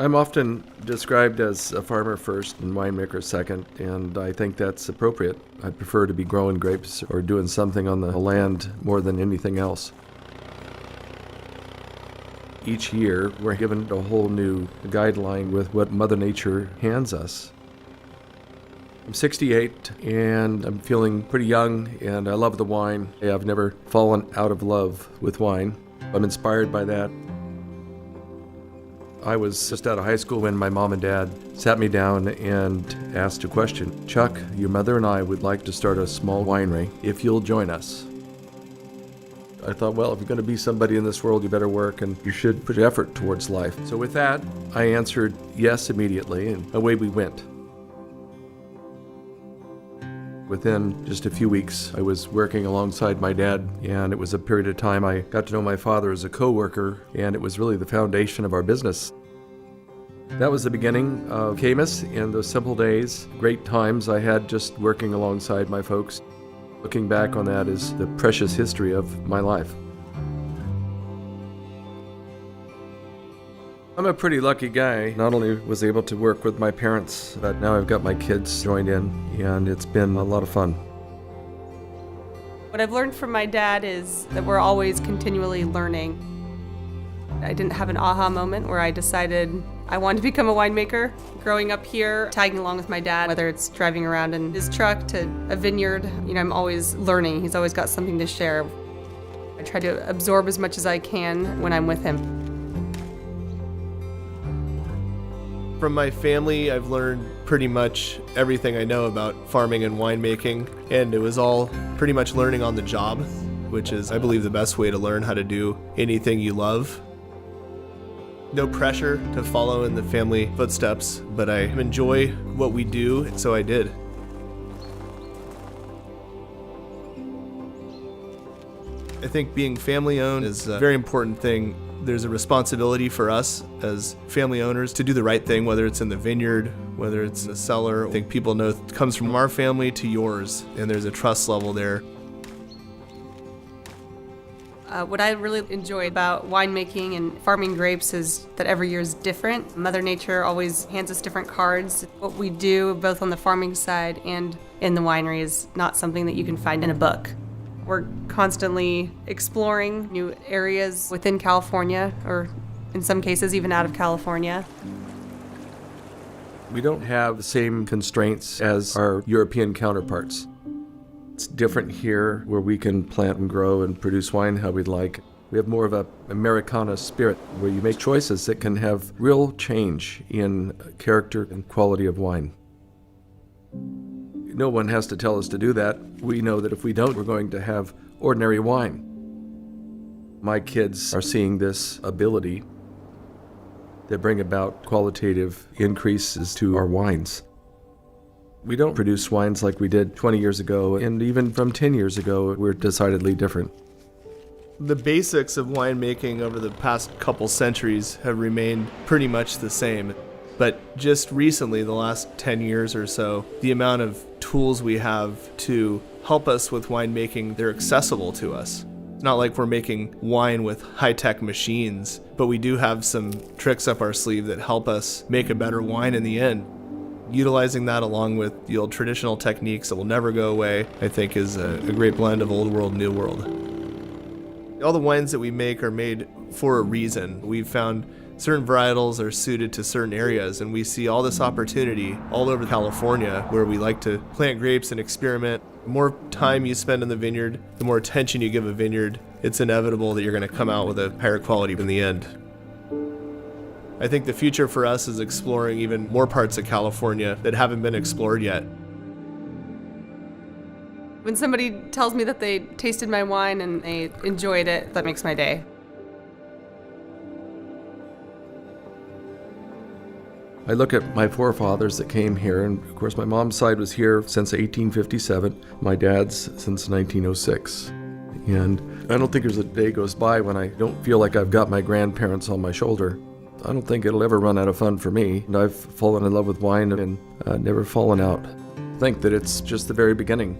I'm often described as a farmer first and winemaker second, and I think that's appropriate. I prefer to be growing grapes or doing something on the land more than anything else. Each year, we're given a whole new guideline with what Mother Nature hands us. I'm 68, and I'm feeling pretty young, and I love the wine. I've never fallen out of love with wine. I'm inspired by that. I was just out of high school when my mom and dad sat me down and asked a question. Chuck, your mother and I would like to start a small winery if you'll join us. I thought, well, if you're going to be somebody in this world, you better work and you should put effort towards life. So with that, I answered yes immediately, and away we went. Within just a few weeks, I was working alongside my dad, and it was a period of time I got to know my father as a co-worker, and it was really the foundation of our business. That was the beginning of Caymus and those simple days, great times I had just working alongside my folks. Looking back on that is the precious history of my life. I'm a pretty lucky guy. Not only was I able to work with my parents, but now I've got my kids joined in, and it's been a lot of fun. What I've learned from my dad is that we're always continually learning. I didn't have an aha moment where I decided I wanted to become a winemaker. Growing up here, tagging along with my dad, whether it's driving around in his truck to a vineyard, I'm always learning. He's always got something to share. I try to absorb as much as I can when I'm with him. From my family, I've learned pretty much everything I know about farming and winemaking, and it was all pretty much learning on the job, which is, I believe, the best way to learn how to do anything you love. No pressure to follow in the family footsteps, but I enjoy what we do, so I did. I think being family-owned is a very important thing. There's a responsibility for us as family owners to do the right thing, whether it's in the vineyard, whether it's in the cellar. I think people know it comes from our family to yours, and there's a trust level there. What I really enjoy about winemaking and farming grapes is that every year is different. Mother Nature always hands us different cards. What we do, both on the farming side and in the winery, is not something that you can find in a book. We're constantly exploring new areas within California, or in some cases even out of California. We don't have the same constraints as our European counterparts. It's different here, where we can plant and grow and produce wine how we'd like. We have more of an Americana spirit, where you make choices that can have real change in character and quality of wine. No one has to tell us to do that. We know that if we don't, we're going to have ordinary wine. My kids are seeing this ability that bring about qualitative increases to our wines. We don't produce wines like we did 20 years ago, and even from 10 years ago, we're decidedly different. The basics of winemaking over the past couple centuries have remained pretty much the same. But just recently, the last 10 years or so, the amount of tools we have to help us with winemaking, they're accessible to us. It's not like we're making wine with high-tech machines, but we do have some tricks up our sleeve that help us make a better wine in the end. Utilizing that along with the old traditional techniques that will never go away, I think is a great blend of old world, new world. All the wines that we make are made for a reason. We've found certain varietals are suited to certain areas, and we see all this opportunity all over California where we like to plant grapes and experiment. The more time you spend in the vineyard, the more attention you give a vineyard, it's inevitable that you're going to come out with a higher quality in the end. I think the future for us is exploring even more parts of California that haven't been explored yet. When somebody tells me that they tasted my wine and they enjoyed it, that makes my day. I look at my forefathers that came here, and of course my mom's side was here since 1857, my dad's since 1906. And I don't think there's a day goes by when I don't feel like I've got my grandparents on my shoulder. I don't think it'll ever run out of fun for me. And I've fallen in love with wine and never fallen out. I think that it's just the very beginning.